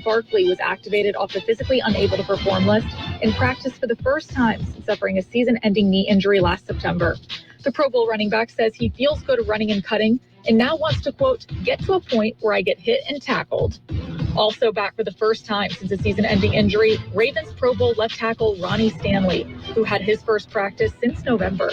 Buckley was activated off the physically unable to perform list in practice for the first time since suffering a season-ending knee injury last September. The Pro Bowl running back says he feels good running and cutting and now wants to, quote, get to a point where I get hit and tackled. Also back for the first time since a season-ending injury, Ravens Pro Bowl left tackle Ronnie Stanley, who had his first practice since November.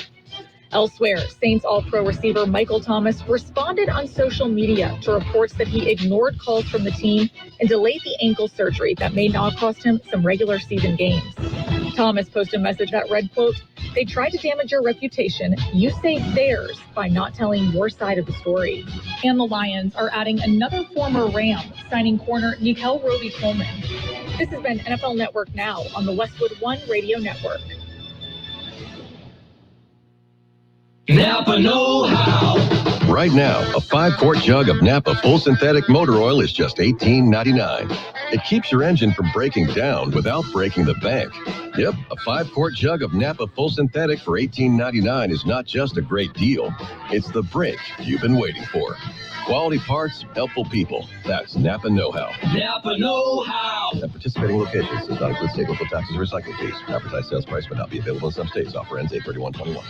Elsewhere, Saints All-Pro receiver Michael Thomas responded on social media to reports that he ignored calls from the team and delayed the ankle surgery that may now cost him some regular season games. Thomas posted a message that read, quote, they tried to damage your reputation. You saved theirs by not telling your side of the story. And the Lions are adding another former Ram, signing corner Nikel Roby-Coleman. This has been NFL Network Now on the Westwood One Radio Network. Napa know-how. Right now, a 5-quart jug of Napa full synthetic motor oil is just $18.99. It keeps your engine from breaking down without breaking the bank. Yep, a 5-quart jug of Napa full synthetic for $18.99 is not just a great deal. It's the break you've been waiting for. Quality parts, helpful people. That's Napa know-how. Napa know-how. At participating locations does not include state, local taxes, or recycling fees. Advertised sales price may not be available in some states. Offer ends 8/31/21.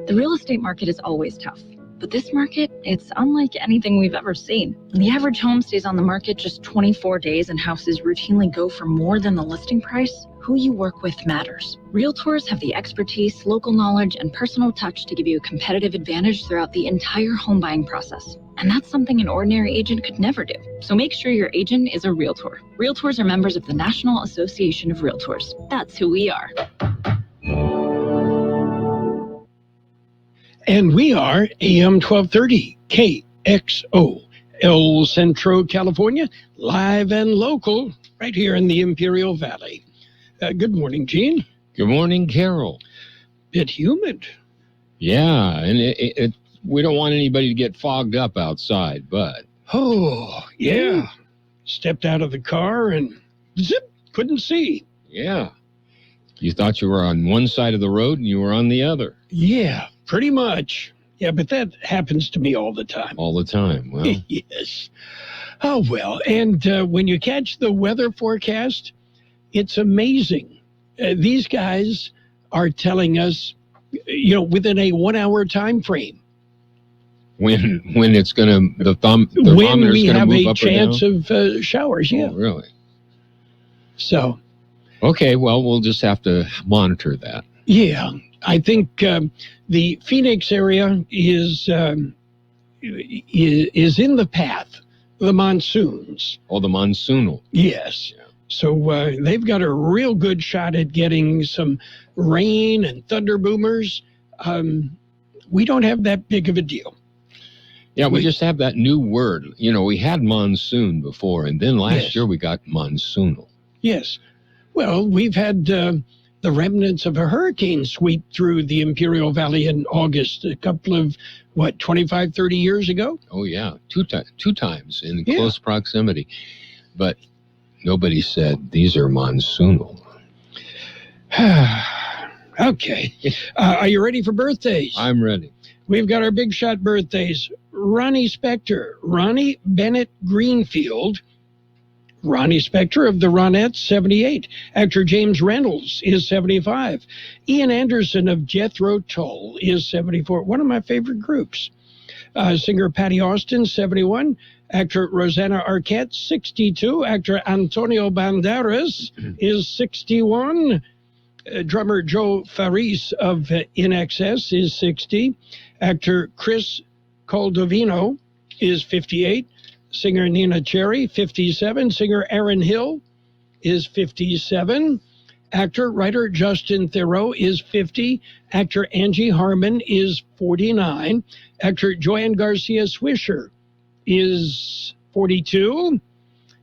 The real estate market is always tough, but this market, it's unlike anything we've ever seen. When the average home stays on the market just 24 days and houses routinely go for more than the listing price, who you work with matters. Realtors have the expertise, local knowledge, and personal touch to give you a competitive advantage throughout the entire home buying process. And that's something an ordinary agent could never do. So make sure your agent is a realtor. Realtors are members of the National Association of Realtors. That's who we are. And we are AM 1230 KXO, El Centro, California, live and local right here in the Imperial Valley. Good morning, Gene. Good morning, Carroll. Bit humid. Yeah, and we don't want anybody to get fogged up outside, but... Oh, yeah. Stepped out of the car and zip, couldn't see. Yeah. You thought you were on one side of the road and you were on the other. Yeah, pretty much. Yeah, but that happens to me all the time. All the time, well. Yes. Oh, well, and when you catch the weather forecast, it's amazing. These guys are telling us, within a 1 hour time frame. When it's going to, the thermometer's going to move up or down? When we have a chance of showers, yeah. Oh, really? So. Okay, well, we'll just have to monitor that. Yeah, I think the Phoenix area is in the path, the monsoons. Oh, the monsoonal. Yes. Yeah. So they've got a real good shot at getting some rain and thunder boomers. We don't have that big of a deal. Yeah, we just have that new word. We had monsoon before, and then last year we got monsoonal. Yes. Well, we've had the remnants of a hurricane sweep through the Imperial Valley in August, a couple of, 25, 30 years ago? Oh, yeah, two times in close proximity. But nobody said these are monsoonal. Okay. Are you ready for birthdays? I'm ready. We've got our big shot birthdays. Ronnie Spector, Ronnie Bennett Greenfield, Ronnie Spector of the Ronettes, 78. Actor James Reynolds is 75. Ian Anderson of Jethro Tull is 74. One of my favorite groups. Singer Patty Austin, 71. Actor Rosanna Arquette, 62. Actor Antonio Banderas is 61. Drummer Joe Faris of In Excess is 60. Actor Chris Caldovino is 58. Singer Nina Cherry, 57. Singer Aaron Hill is 57. Actor, writer Justin Theroux is 50. Actor Angie Harmon is 49. Actor Joanne Garcia Swisher is 42.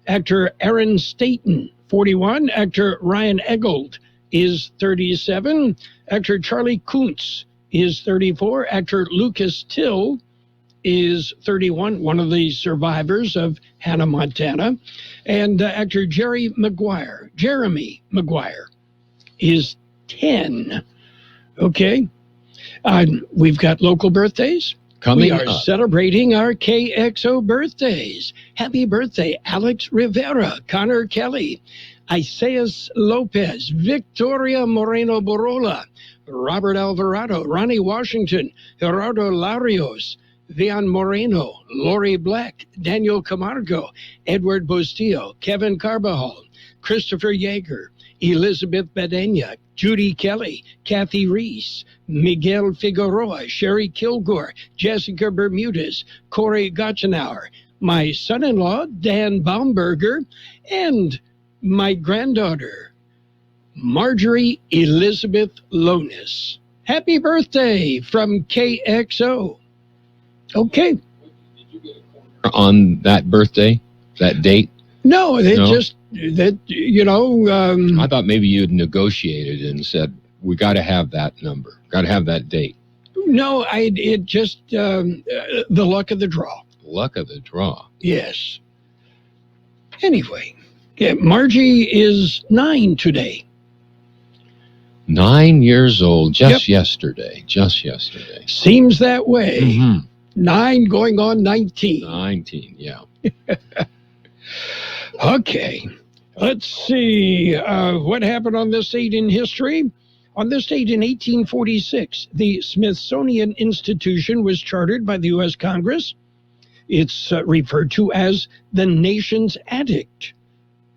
Actor Aaron Staten, 41. Actor Ryan Eggold is 37. Actor Charlie Kuntz is 34. Actor Lucas Till is 31, one of the survivors of Hannah Montana. And actor Jeremy Maguire, is 10. Okay. We've got local birthdays. Coming we are up. celebrating our KXO birthdays. Happy birthday, Alex Rivera, Connor Kelly, Isaias Lopez, Victoria Moreno Borola, Robert Alvarado, Ronnie Washington, Gerardo Larios, Vian Moreno, Lori Black, Daniel Camargo, Edward Bustillo, Kevin Carbajal, Christopher Yeager, Elizabeth Badenia, Judy Kelly, Kathy Reese, Miguel Figueroa, Sherry Kilgore, Jessica Bermudez, Corey Gotchenauer, my son-in-law, Dan Baumberger, and my granddaughter, Marjorie Elizabeth Lonis. Happy birthday from KXO. Okay. On that birthday, that date? No, they No? just, that, you know. I thought maybe you had negotiated and said, we got to have that number, got to have that date. No, it just, the luck of the draw. Luck of the draw. Yes. Anyway, yeah, Margie is 9 today. 9 years old, just yesterday. Seems that way. Mm-hmm. 9 going on 19. 19, yeah. Okay. Let's see what happened on this date in history. On this date in 1846, the Smithsonian Institution was chartered by the U.S. Congress. It's referred to as the nation's attic.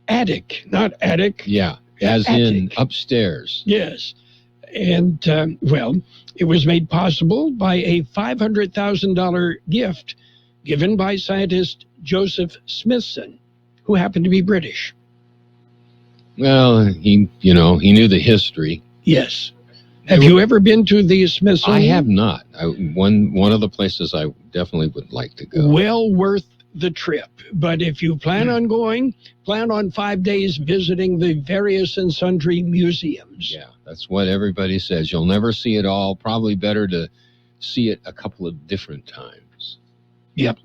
Attic, not attic. Yeah, as attic. in upstairs. Yes. And, well, it was made possible by a $500,000 gift given by scientist Joseph Smithson, who happened to be British. Well, he knew the history. Yes. Have you ever been to the Smithsonian? I have not. One of the places I definitely would like to go. Well worth the trip. But if you plan on going, plan on 5 days visiting the various and sundry museums. Yeah, that's what everybody says. You'll never see it all. Probably better to see it a couple of different times. Yep.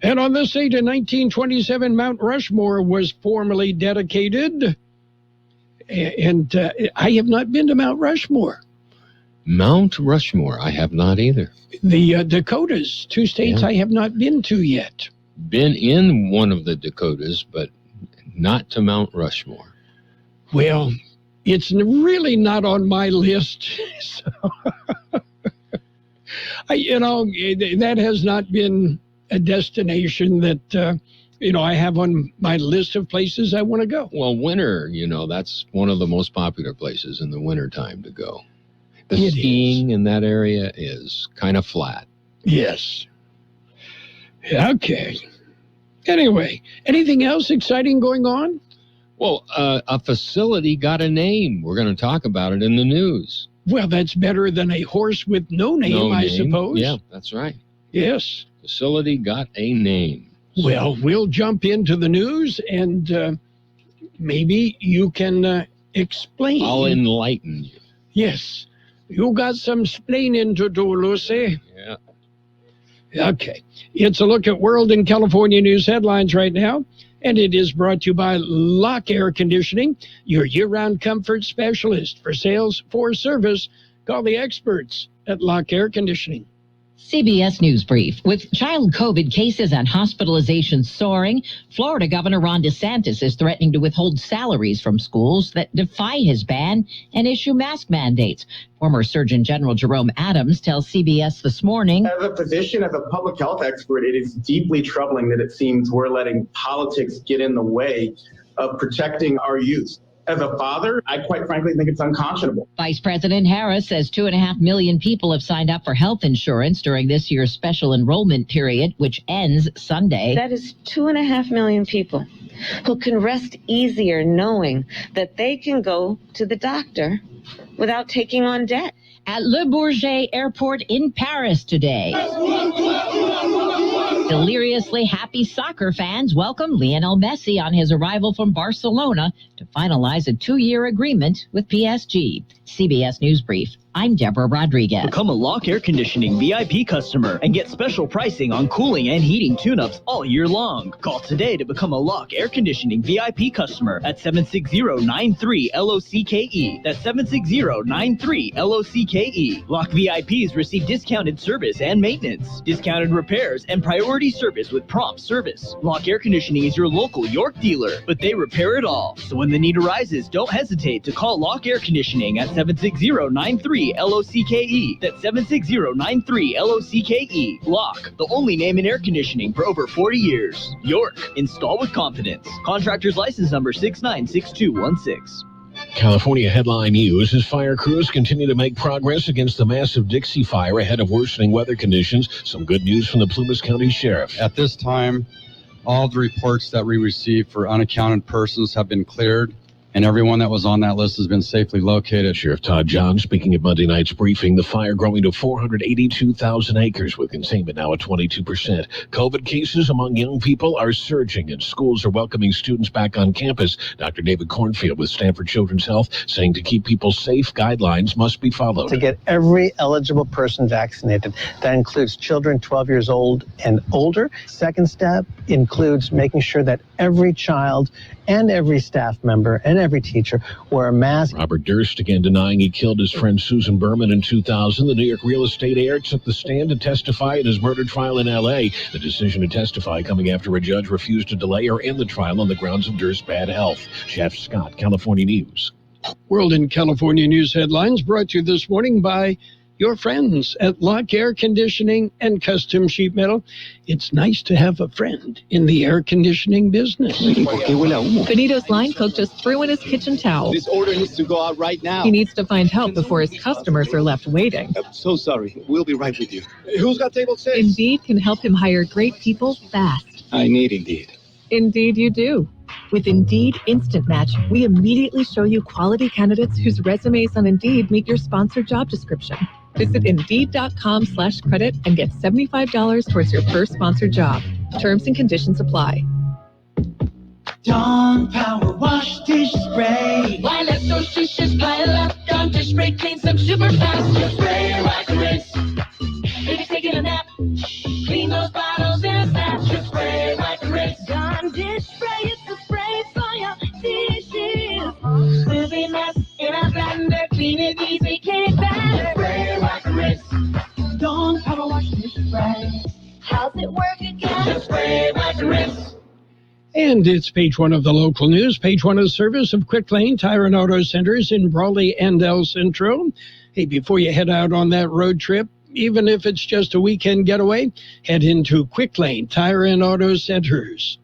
And on this date in 1927, Mount Rushmore was formally dedicated. And I have not been to Mount Rushmore. Mount Rushmore, I have not either. The Dakotas, 2 states I have not been to yet. Been in one of the Dakotas, but not to Mount Rushmore. Well, it's really not on my list. So, that has not been a destination that, I have on my list of places I want to go. Well, winter, that's one of the most popular places in the wintertime to go. The skiing in that area is kind of flat. Yes. Okay. Anyway, anything else exciting going on? Well, a facility got a name. We're going to talk about it in the news. Well, that's better than a horse with no name, I suppose. Yeah, that's right. Yes. Facility got a name. Well, we'll jump into the news and maybe you can explain. I'll enlighten you. Yes. You got some splaining to do, Lucy. Yeah. Okay. It's a look at World and California news headlines right now, and it is brought to you by Lock Air Conditioning, your year-round comfort specialist. For sales, for service, call the experts at Lock Air Conditioning. CBS News Brief. With child COVID cases and hospitalizations soaring, Florida Governor Ron DeSantis is threatening to withhold salaries from schools that defy his ban and issue mask mandates. Former Surgeon General Jerome Adams tells CBS this morning, as a physician, as a public health expert, it is deeply troubling that it seems we're letting politics get in the way of protecting our youth. As a father, I quite frankly think it's unconscionable. Vice President Harris says 2.5 million people have signed up for health insurance during this year's special enrollment period, which ends Sunday. That is 2.5 million people who can rest easier knowing that they can go to the doctor without taking on debt. At Le Bourget Airport in Paris today. Deliriously happy soccer fans welcome Lionel Messi on his arrival from Barcelona to finalize a 2-year agreement with PSG. CBS News Brief. I'm Deborah Rodriguez. Become a Lock Air Conditioning VIP customer and get special pricing on cooling and heating tune-ups all year long. Call today to become a Lock Air Conditioning VIP customer at 760-93-LOCKE. That's 760-93-LOCKE. Lock VIPs receive discounted service and maintenance, discounted repairs, and priority service with prompt service. Lock Air Conditioning is your local York dealer, but they repair it all. So when the need arises, don't hesitate to call Lock Air Conditioning at 760-93-LOCKE. That's 760-93-LOCKE. Lock, the only name in air conditioning for over 40 years. York, install with confidence. Contractor's license number 696216. California headline news as fire crews continue to make progress against the massive Dixie fire ahead of worsening weather conditions. Some good news from the Plumas County Sheriff. At this time, all the reports that we received for unaccounted persons have been cleared, and everyone that was on that list has been safely located. Sheriff Todd John speaking at Monday night's briefing. The fire growing to 482,000 acres with containment now at 22%. COVID cases among young people are surging and schools are welcoming students back on campus. Dr. David Cornfield with Stanford Children's Health saying to keep people safe, guidelines must be followed. To get every eligible person vaccinated. That includes children 12 years old and older. Second step includes making sure that every child and every staff member and every teacher wear a mask. Robert Durst again denying he killed his friend Susan Berman in 2000. The New York real estate heir took the stand to testify at his murder trial in L.A. The decision to testify coming after a judge refused to delay or end the trial on the grounds of Durst's bad health. Jeff Scott, California News. World in California News headlines brought to you this morning by your friends at Lock Air Conditioning and Custom Sheet Metal. It's nice to have a friend in the air conditioning business. Benito's line cook just threw in his kitchen towel. This order needs to go out right now. He needs to find help before his customers are left waiting. I'm so sorry. We'll be right with you. Who's got table 6? Indeed can help him hire great people fast. I need Indeed. Indeed you do. With Indeed Instant Match, we immediately show you quality candidates whose resumes on Indeed meet your sponsored job description. Visit Indeed.com/credit and get $75 towards your first sponsored job. Terms and conditions apply. Dawn Power Wash Dish Spray. Why let those dishes pile up? Dawn Dish Spray cleans them super fast. Just spray right to rinse. If you're taking a nap, clean those bottles in a snap. Just spray right to rinse. Dawn Dish Spray is the spray for your dishes. Moving mess in a blender, clean it easy, can't bad. Spray right to rinse. Dawn Power Wash Dish Spray. How's it work again? Just spray right to rinse. And it's page one of the local news. Page one of the service of Quick Lane Tire and Auto Centers in Brawley and El Centro. Hey, before you head out on that road trip, even if it's just a weekend getaway, head into Quick Lane Tire and Auto Centers.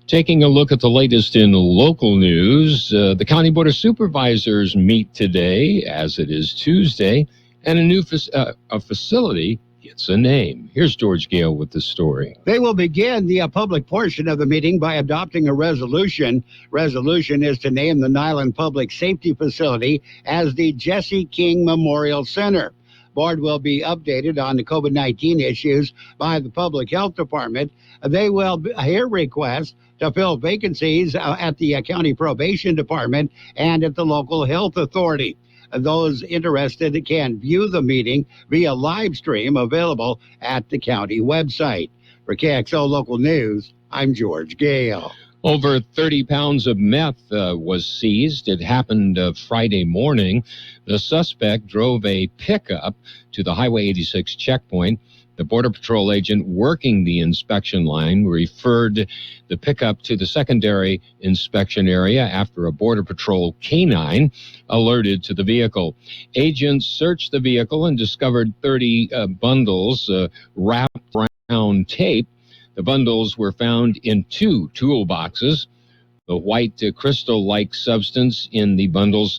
Taking a look at the latest in local news, the County Board of Supervisors meet today, as it is Tuesday, and a new facility gets a name. Here's George Gale with the story. They will begin the public portion of the meeting by adopting a resolution. Resolution is to name the Niland Public Safety Facility as the Jesse King Memorial Center. Board will be updated on the COVID-19 issues by the Public Health Department. They will hear requests to fill vacancies at the County Probation Department and at the local health authority. Those interested can view the meeting via live stream available at the county website. For KXO Local News, I'm George Gale. Over 30 pounds of meth was seized. It happened Friday morning. The suspect drove a pickup to the Highway 86 checkpoint. The Border Patrol agent working the inspection line referred the pickup to the secondary inspection area after a Border Patrol canine alerted to the vehicle. Agents searched the vehicle and discovered 30 bundles wrapped around tape. The bundles were found in 2 toolboxes. The white crystal-like substance in the bundles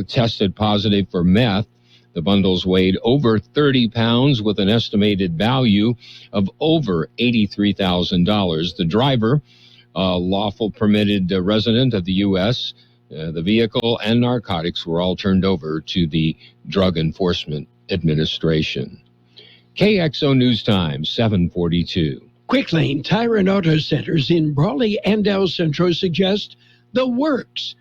tested positive for meth. The bundles weighed over 30 pounds with an estimated value of over $83,000. The driver, a lawful permitted resident of the U.S., the vehicle and narcotics were all turned over to the Drug Enforcement Administration. KXO News Time, 7:42. Quick Lane Tire and Auto Centers in Brawley and El Centro suggest the works,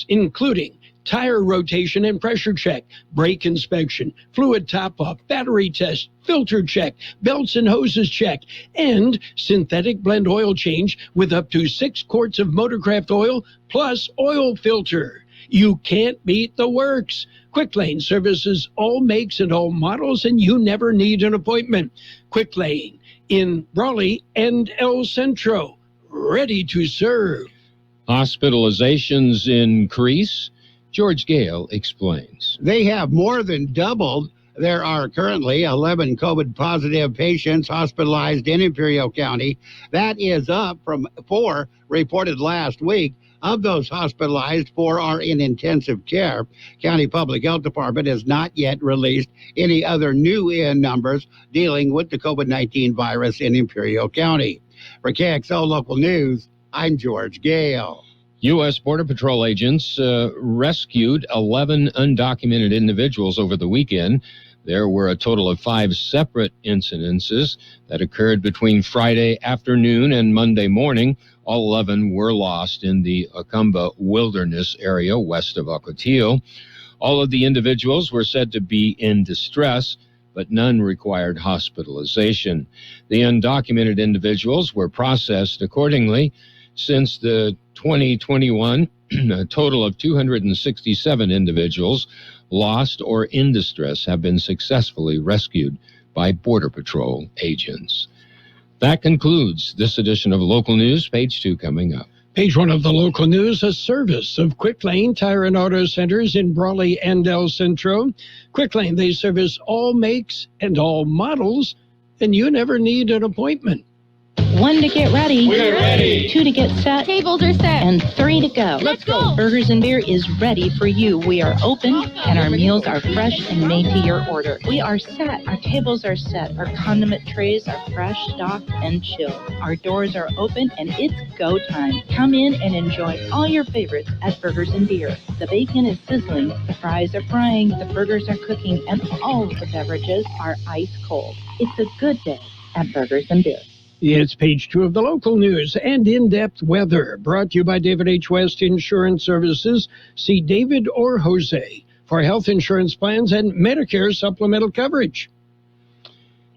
including tire rotation and pressure check, brake inspection, fluid top-off, battery test, filter check, belts and hoses check, and synthetic blend oil change with up to 6 quarts of Motorcraft oil plus oil filter. You can't beat the works. Quick Lane services all makes and all models, and you never need an appointment. Quick Lane in Raleigh and El Centro, ready to serve. Hospitalizations increase. George Gale explains. They have more than doubled. There are currently 11 COVID-positive patients hospitalized in Imperial County. That is up from 4 reported last week. Of those hospitalized, 4 are in intensive care. County Public Health Department has not yet released any other new numbers dealing with the COVID-19 virus in Imperial County. For KXO Local News, I'm George Gale. U.S. Border Patrol agents rescued 11 undocumented individuals over the weekend. There were a total of 5 separate incidences that occurred between Friday afternoon and Monday morning. All 11 were lost in the Acumba Wilderness area west of Ocotillo. All of the individuals were said to be in distress, but none required hospitalization. The undocumented individuals were processed accordingly. Since the 2021, a total of 267 individuals lost or in distress have been successfully rescued by Border Patrol agents. That concludes this edition of Local News. Page 2 coming up. Page 1 of the local news, a service of Quick Lane Tire and Auto Centers in Brawley and El Centro. Quick Lane, they service all makes and all models, and you never need an appointment. 1 to get ready. We're ready. 2 to get set. Tables are set. And 3 to go. Let's go. Burgers and Beer is ready for you. We are open, and our meals are fresh and made to your order. We are set. Our tables are set. Our condiment trays are fresh, stocked, and chilled. Our doors are open, and it's go time. Come in and enjoy all your favorites at Burgers and Beer. The bacon is sizzling, the fries are frying, the burgers are cooking, and all of the beverages are ice cold. It's a good day at Burgers and Beer. It's page 2 of the local news and in-depth weather, brought to you by David H. West Insurance Services. See David or Jose for health insurance plans and Medicare supplemental coverage.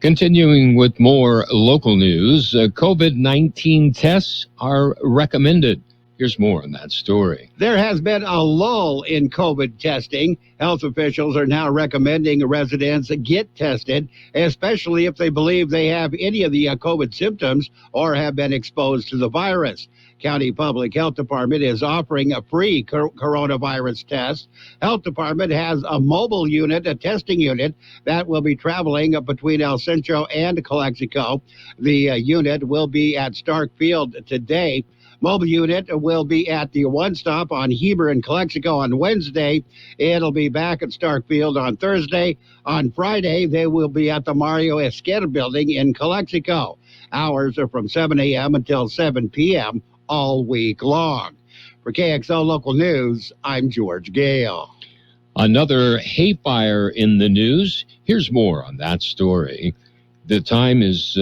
Continuing with more local news, COVID-19 tests are recommended. Here's more on that story. There has been a lull in COVID testing. Health officials are now recommending residents get tested, especially if they believe they have any of the COVID symptoms or have been exposed to the virus. County Public Health Department is offering a free coronavirus test. Health Department has a mobile unit, a testing unit, that will be traveling between El Centro and Calexico. The unit will be at Stark Field today. Mobile unit will be at the One Stop on Heber and Calexico on Wednesday. It'll be back at Stark Field on Thursday. On Friday, they will be at the Mario Esquer building in Calexico. Hours are from 7 a.m. until 7 p.m. all week long. For KXO Local News, I'm George Gale. Another hay fire in the news. Here's more on that story. The time is,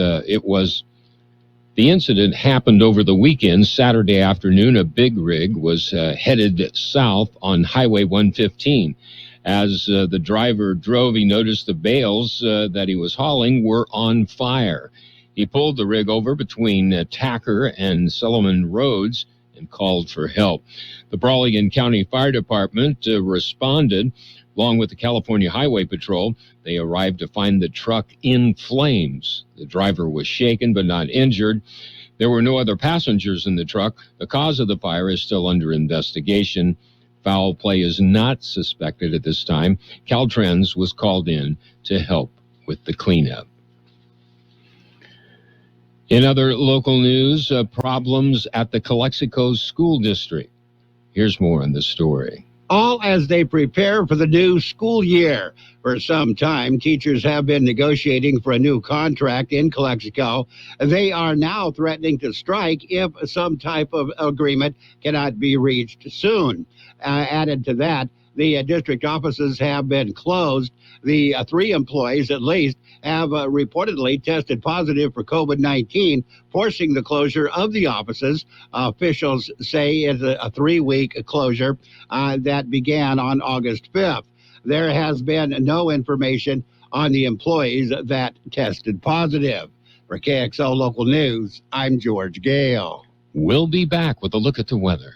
the incident happened over the weekend. Saturday afternoon, a big rig was headed south on Highway 115. As the driver drove, he noticed the bales that he was hauling were on fire. He pulled the rig over between Tacker and Solomon Roads and called for help. The Brawley County Fire Department responded, along with the California Highway Patrol. They arrived to find the truck in flames. The driver was shaken but not injured. There were no other passengers in the truck. The cause of the fire is still under investigation. Foul play is not suspected at this time. Caltrans was called in to help with the cleanup. In other local news, problems at the Calexico School District. Here's more on the story. All as they prepare for the new school year. For some time, teachers have been negotiating for a new contract in Calexico. They are now threatening to strike if some type of agreement cannot be reached soon. Added to that, the district offices have been closed. The 3 employees, at least, have reportedly tested positive for COVID-19, forcing the closure of the offices. Officials say it's a 3-week closure that began on August 5th. There has been no information on the employees that tested positive. For KXO Local News, I'm George Gale. We'll be back with a look at the weather.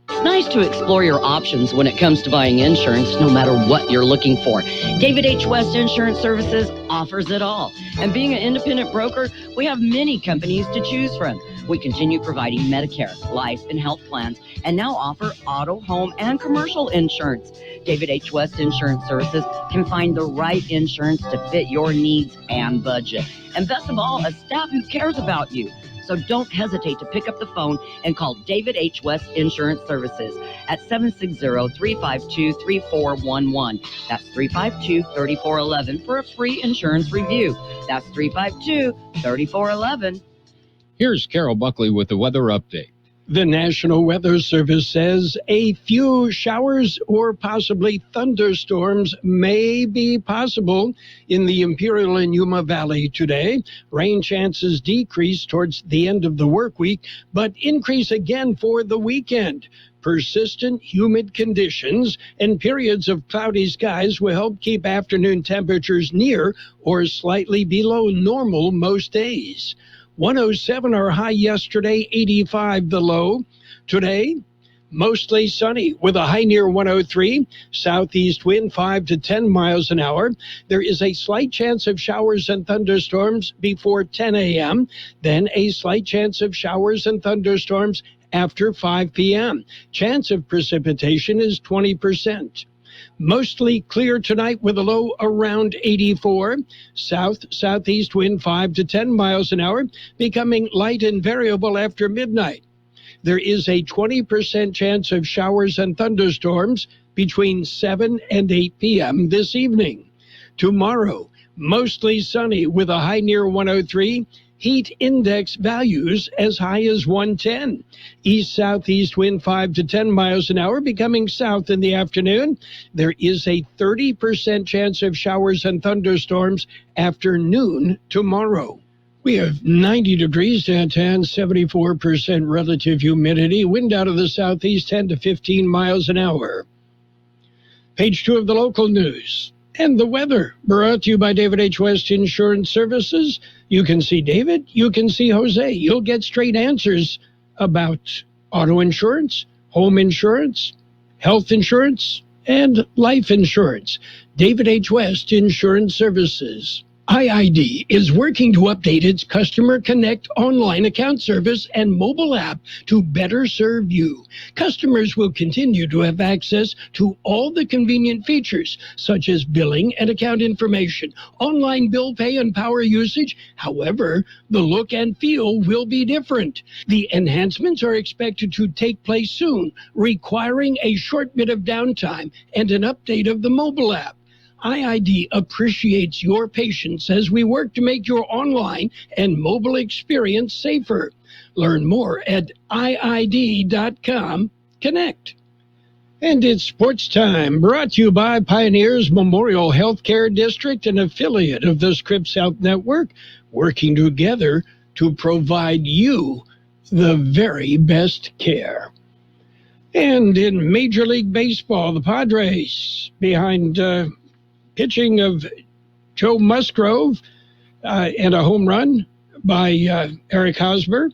It's nice to explore your options when it comes to buying insurance, no matter what you're looking for. David H. West Insurance Services offers it all. And being an independent broker, we have many companies to choose from. We continue providing Medicare, life, and health plans, and now offer auto, home, and commercial insurance. David H. West Insurance Services can find the right insurance to fit your needs and budget. And best of all, a staff who cares about you. So don't hesitate to pick up the phone and call David H. West Insurance Services at 760-352-3411. That's 352-3411 for a free insurance review. That's 352-3411. Here's Carroll Buckley with the weather update. The National Weather Service says a few showers or possibly thunderstorms may be possible in the Imperial and Yuma Valley today. Rain chances decrease towards the end of the work week, but increase again for the weekend. Persistent humid conditions and periods of cloudy skies will help keep afternoon temperatures near or slightly below normal most days. 107 our high yesterday, 85 the low. Today, mostly sunny with a high near 103. Southeast wind 5 to 10 miles an hour. There is a slight chance of showers and thunderstorms before 10 a.m. Then a slight chance of showers and thunderstorms after 5 p.m. Chance of precipitation is 20%. Mostly clear tonight with a low around 84. Southeast wind 5 to 10 miles an hour, becoming light and variable after midnight. There is a 20% chance of showers and thunderstorms between 7 and 8 p.m. this evening. Tomorrow, mostly sunny with a high near 103. Heat index values as high as 110. East-southeast wind 5 to 10 miles an hour, becoming south in the afternoon. There is a 30% chance of showers and thunderstorms after noon tomorrow. We have 90 degrees downtown, 74% relative humidity, wind out of the southeast 10 to 15 miles an hour. Page 2 of the local news. And the weather, brought to you by David H. West Insurance Services. You can see David, you can see Jose. You'll get straight answers about auto insurance, home insurance, health insurance, and life insurance. David H. West Insurance Services. IID is working to update its Customer Connect online account service and mobile app to better serve you. Customers will continue to have access to all the convenient features, such as billing and account information, online bill pay and power usage. However, the look and feel will be different. The enhancements are expected to take place soon, requiring a short bit of downtime and an update of the mobile app. IID appreciates your patience as we work to make your online and mobile experience safer. Learn more at IID.com. Connect. And it's sports time, brought to you by Pioneers Memorial Healthcare District, an affiliate of the Scripps Health Network, working together to provide you the very best care. And in Major League Baseball, the Padres, behind pitching of Joe Musgrove and a home run by Eric Hosmer,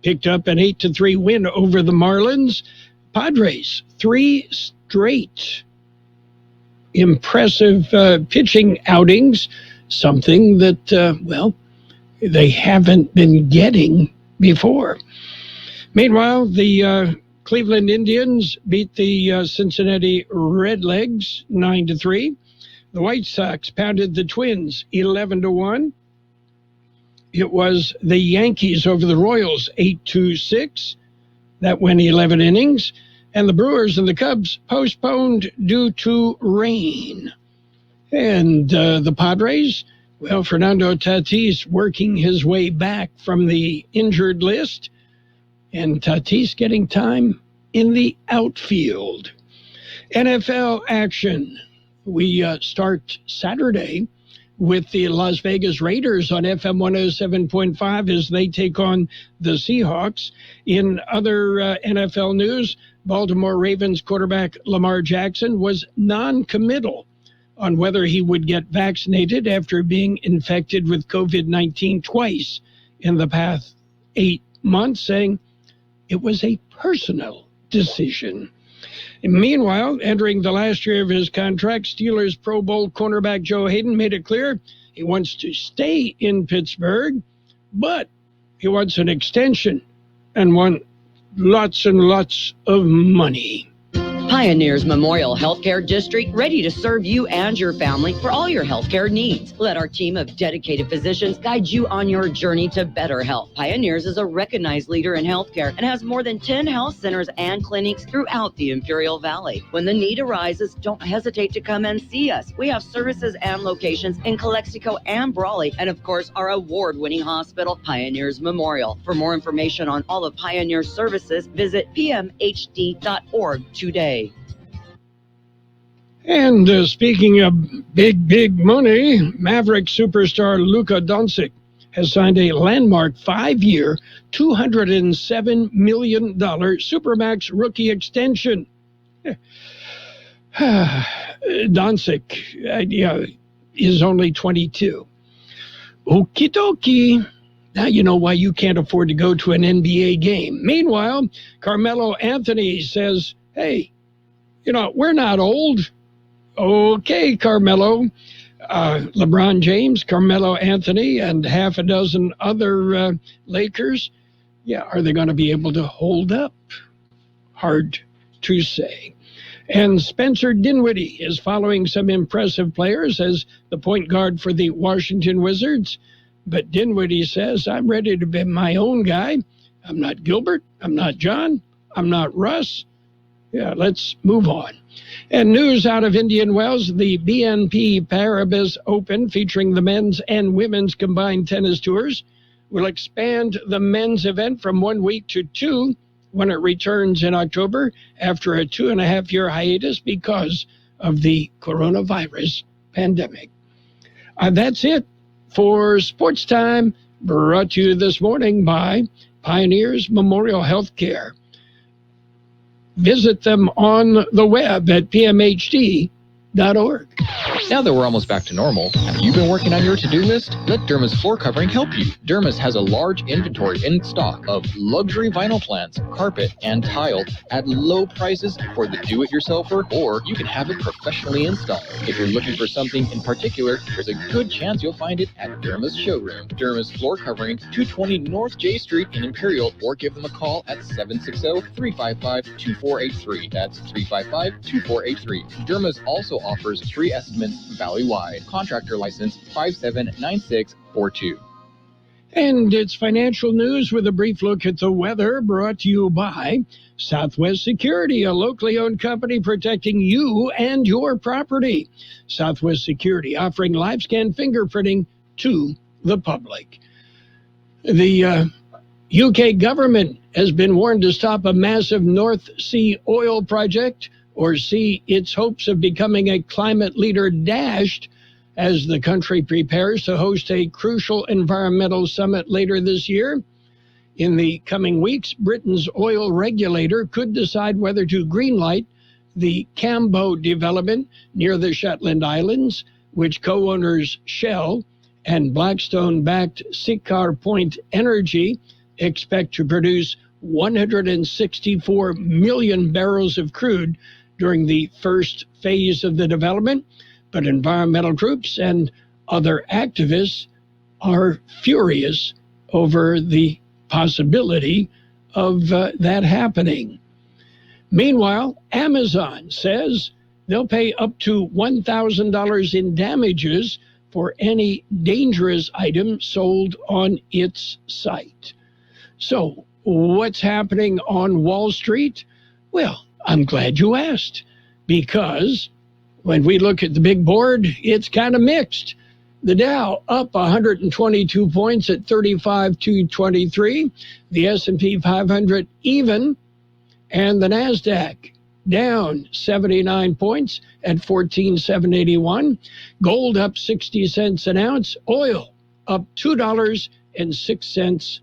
picked up an 8-3 win over the Marlins. Padres, 3 straight impressive pitching outings, something that, they haven't been getting before. Meanwhile, the Cleveland Indians beat the Cincinnati Redlegs 9-3. The White Sox pounded the Twins 11-1. It was the Yankees over the Royals 8-6. That went 11 innings. And the Brewers and the Cubs postponed due to rain. And the Padres, Fernando Tatis working his way back from the injured list. And Tatis getting time in the outfield. NFL action. We start Saturday with the Las Vegas Raiders on FM 107.5 as they take on the Seahawks. In other NFL news, Baltimore Ravens quarterback Lamar Jackson was non-committal on whether he would get vaccinated after being infected with COVID-19 twice in the past 8 months, saying it was a personal decision. And meanwhile, entering the last year of his contract, Steelers Pro Bowl cornerback Joe Hayden made it clear he wants to stay in Pittsburgh, but he wants an extension and wants lots and lots of money. Pioneers Memorial Healthcare District, ready to serve you and your family for all your healthcare needs. Let our team of dedicated physicians guide you on your journey to better health. Pioneers is a recognized leader in healthcare and has more than 10 health centers and clinics throughout the Imperial Valley. When the need arises, don't hesitate to come and see us. We have services and locations in Calexico and Brawley, and of course, our award-winning hospital, Pioneers Memorial. For more information on all of Pioneer's services, visit pmhd.org today. And speaking of big money, Maverick superstar Luka Doncic has signed a landmark 5-year, $207 million Supermax rookie extension. Doncic is only 22. Okie dokie. Now you know why you can't afford to go to an NBA game. Meanwhile, Carmelo Anthony says, hey, we're not old. Okay, Carmelo. LeBron James, Carmelo Anthony, and half a dozen other Lakers. Yeah, are they going to be able to hold up? Hard to say. And Spencer Dinwiddie is following some impressive players as the point guard for the Washington Wizards. But Dinwiddie says, I'm ready to be my own guy. I'm not Gilbert. I'm not John. I'm not Russ. Yeah, let's move on. And news out of Indian Wells, the BNP Paribas Open, featuring the men's and women's combined tennis tours, will expand the men's event from 1 week to 2 when it returns in October after a 2.5-year hiatus because of the coronavirus pandemic. That's it for Sports Time, brought to you this morning by Pioneers Memorial Healthcare. Visit them on the web at pmhd.org. Now that we're almost back to normal, have you been working on your to-do list? Let Derma's Floor Covering help you. Derma's has a large inventory in stock of luxury vinyl plants, carpet, and tile at low prices for the do-it-yourselfer, or you can have it professionally installed. If you're looking for something in particular, there's a good chance you'll find it at Derma's showroom. Derma's Floor Covering, 220 North J Street in Imperial, or give them a call at 760-355-2483. That's 355-2483. Derma's also offers free estimates valley-wide. Contractor license 579642. And it's financial news with a brief look at the weather, brought to you by Southwest Security, a locally owned company protecting you and your property. Southwest Security offering live scan fingerprinting to the public. The UK government has been warned to stop a massive North Sea oil project or see its hopes of becoming a climate leader dashed as the country prepares to host a crucial environmental summit later this year. In the coming weeks, Britain's oil regulator could decide whether to greenlight the Cambo development near the Shetland Islands, which co-owners Shell and Blackstone-backed Siccar Point Energy expect to produce 164 million barrels of crude during the first phase of the development, but environmental groups and other activists are furious over the possibility of that happening. Meanwhile, Amazon says they'll pay up to $1,000 in damages for any dangerous item sold on its site. So, what's happening on Wall Street? Well, I'm glad you asked, because when we look at the big board, it's kind of mixed. The Dow up 122 points at 35,223. The S&P 500 even, and the NASDAQ down 79 points at 14,781. Gold up 60 cents an ounce. Oil up $2.06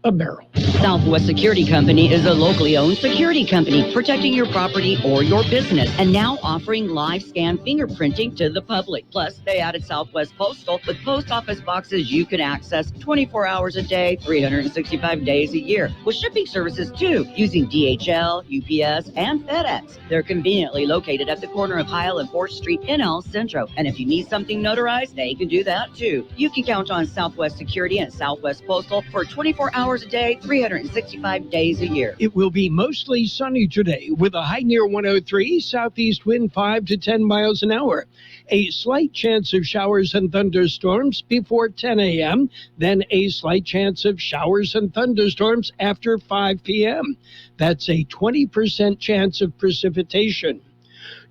a barrel. Southwest Security Company is a locally owned security company protecting your property or your business, and now offering live scan fingerprinting to the public. Plus, they added Southwest Postal with post office boxes you can access 24 hours a day, 365 days a year, with shipping services too, using DHL, UPS, and FedEx. They're conveniently located at the corner of Heil and 4th Street in El Centro, and if you need something notarized, they can do that too. You can count on Southwest Security and Southwest Postal for 24 hours a day, 365 days a year. It will be mostly sunny today with a high near 103, southeast wind 5 to 10 miles an hour. A slight chance of showers and thunderstorms before 10 a.m., then a slight chance of showers and thunderstorms after 5 p.m. That's a 20% chance of precipitation.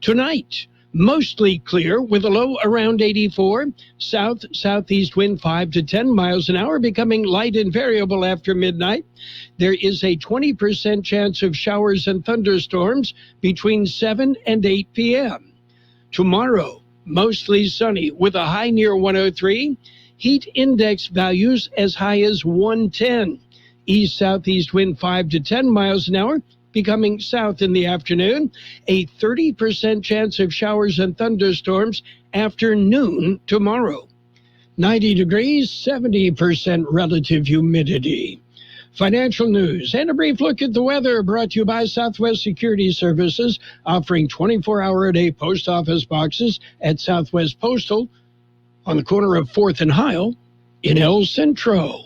Tonight, mostly clear with a low around 84, southeast wind 5 to 10 miles an hour, becoming light and variable after midnight. There is a 20% chance of showers and thunderstorms between 7 and 8 p.m. Tomorrow, mostly sunny with a high near 103, heat index values as high as 110, east-southeast wind 5 to 10 miles an hour, becoming south in the afternoon, a 30% chance of showers and thunderstorms after noon tomorrow. 90 degrees, 70% relative humidity. Financial news and a brief look at the weather brought to you by Southwest Security Services, offering 24-hour-a-day post office boxes at Southwest Postal on the corner of 4th and Heil in El Centro.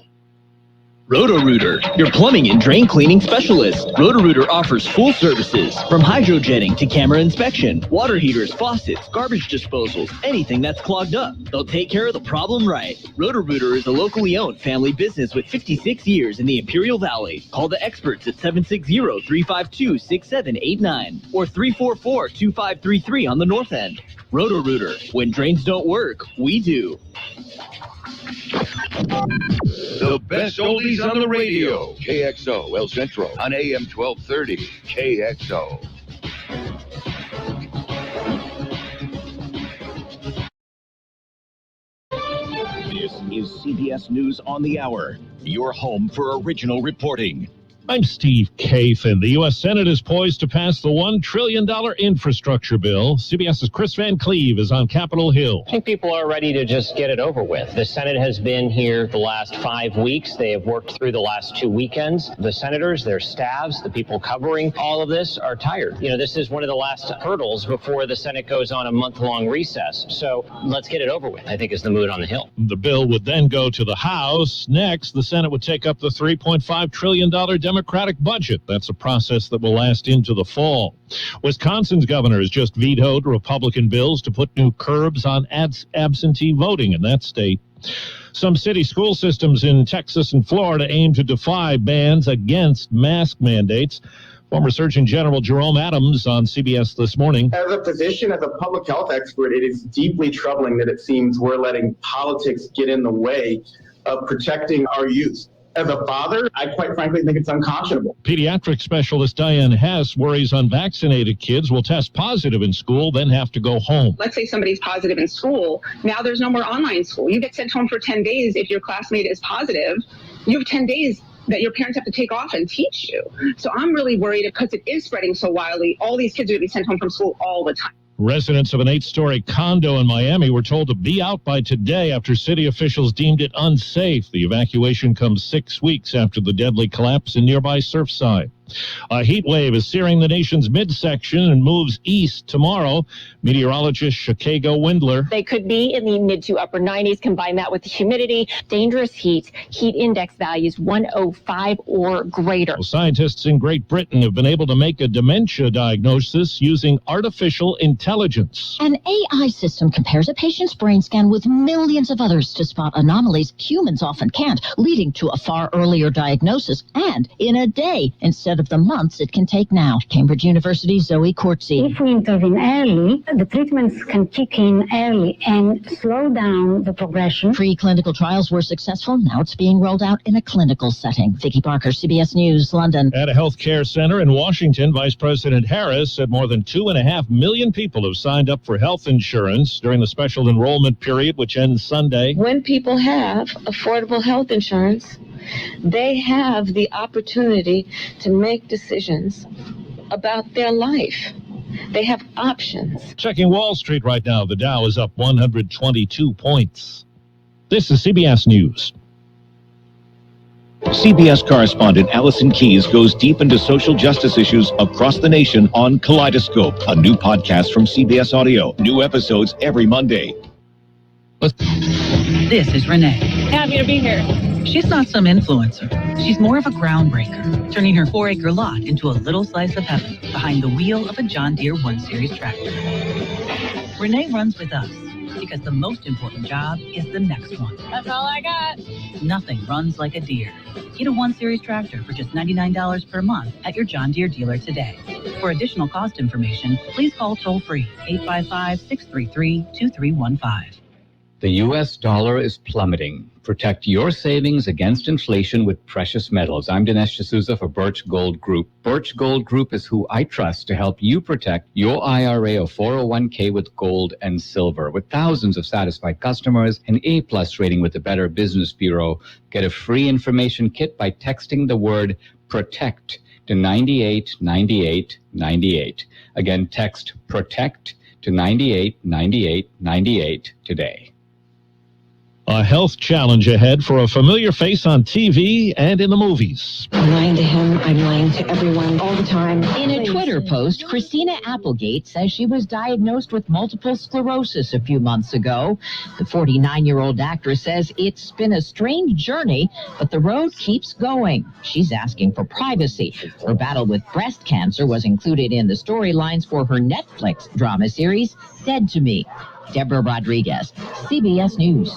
Roto-Rooter, your plumbing and drain cleaning specialist. Roto-Rooter offers full services, from hydrojetting to camera inspection, water heaters, faucets, garbage disposals, anything that's clogged up. They'll take care of the problem right. Roto-Rooter is a locally owned family business with 56 years in the Imperial Valley. Call the experts at 760-352-6789 or 344-2533 on the north end. Roto-Rooter, when drains don't work, we do. The best oldies on the radio. KXO El Centro on AM 1230. KXO. This is CBS News on the Hour, your home for original reporting. I'm Steve Kathan. The U.S. Senate is poised to pass the $1 trillion infrastructure bill. CBS's Chris Van Cleve is on Capitol Hill. I think people are ready to just get it over with. The Senate has been here the last 5 weeks. They have worked through the last 2 weekends. The senators, their staffs, the people covering all of this are tired. You know, this is one of the last hurdles before the Senate goes on a month-long recess. So let's get it over with, I think, is the mood on the Hill. The bill would then go to the House. Next, the Senate would take up the $3.5 trillion Democratic budget. That's a process that will last into the fall. Wisconsin's governor has just vetoed Republican bills to put new curbs on absentee voting in that state. Some city school systems in Texas and Florida aim to defy bans against mask mandates. Former Surgeon General Jerome Adams on CBS This Morning. As a physician, as a public health expert, it is deeply troubling that it seems we're letting politics get in the way of protecting our youth. As a father, I quite frankly think it's unconscionable. Pediatric specialist Diane Hess worries unvaccinated kids will test positive in school, then have to go home. Let's say somebody's positive in school. Now there's no more online school. You get sent home for 10 days. If your classmate is positive, you have 10 days that your parents have to take off and teach you. So I'm really worried because it is spreading so wildly. All these kids are going to be sent home from school all the time. Residents of an 8-story condo in Miami were told to be out by today after city officials deemed it unsafe. The evacuation comes 6 weeks after the deadly collapse in nearby Surfside. A heat wave is searing the nation's midsection and moves east tomorrow. Meteorologist Chicago Windler. They could be in the mid to upper 90s. Combine that with the humidity, dangerous heat index values 105 or greater. Well, scientists in Great Britain have been able to make a dementia diagnosis using artificial intelligence. An AI system compares a patient's brain scan with millions of others to spot anomalies humans often can't, leading to a far earlier diagnosis and in a day instead instead of the months it can take now. Cambridge University's Zoe Courtsey. If we intervene early, the treatments can kick in early and slow down the progression. Pre-clinical trials were successful. Now it's being rolled out in a clinical setting. Vicki Barker, CBS News, London. At a healthcare center in Washington, Vice President Harris said more than 2.5 million people have signed up for health insurance during the special enrollment period, which ends Sunday. When people have affordable health insurance, they have the opportunity to make decisions about their life. They have options. Checking Wall Street right now, the Dow is up 122 points. This is CBS News. CBS correspondent Allison Keyes goes deep into social justice issues across the nation on Kaleidoscope, a new podcast from CBS Audio. New episodes every Monday. This is Renee. Happy to be here. She's not some influencer. She's more of a groundbreaker, turning her 4-acre lot into a little slice of heaven behind the wheel of a John Deere 1 Series tractor. Renee runs with us because the most important job is the next one. That's all I got. Nothing runs like a Deere. Get a 1 Series tractor for just $99 per month at your John Deere dealer today. For additional cost information, please call toll-free 855-633-2315. The U.S. dollar is plummeting. Protect your savings against inflation with precious metals. I'm Dinesh D'Souza for Birch Gold Group. Birch Gold Group is who I trust to help you protect your IRA or 401k with gold and silver. With thousands of satisfied customers, an A-plus rating with the Better Business Bureau. Get a free information kit by texting the word PROTECT to 989898. Again, text PROTECT to 989898 today. A health challenge ahead for a familiar face on TV and in the movies. I'm lying to him. I'm lying to everyone all the time. In a Twitter post, Christina Applegate says she was diagnosed with multiple sclerosis a few months ago. The 49-year-old actress says it's been a strange journey, but the road keeps going. She's asking for privacy. Her battle with breast cancer was included in the storylines for her Netflix drama series, Dead to Me. Deborah Rodriguez, CBS News.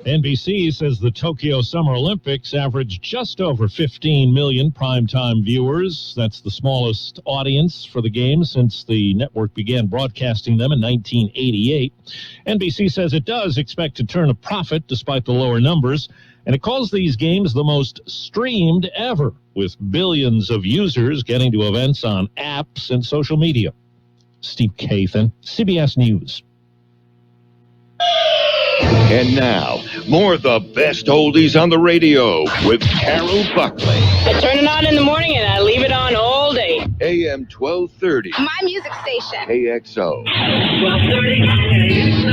NBC says the Tokyo Summer Olympics averaged just over 15 million primetime viewers. That's the smallest audience for the games since the network began broadcasting them in 1988. NBC says it does expect to turn a profit despite the lower numbers, and it calls these games the most streamed ever, with billions of users getting to events on apps and social media. Steve Kathan, CBS News. And now, more of the best oldies on the radio with Carroll Buckley. I turn it on in the morning and I leave it on all day. AM 1230. My music station. KXO. 1230.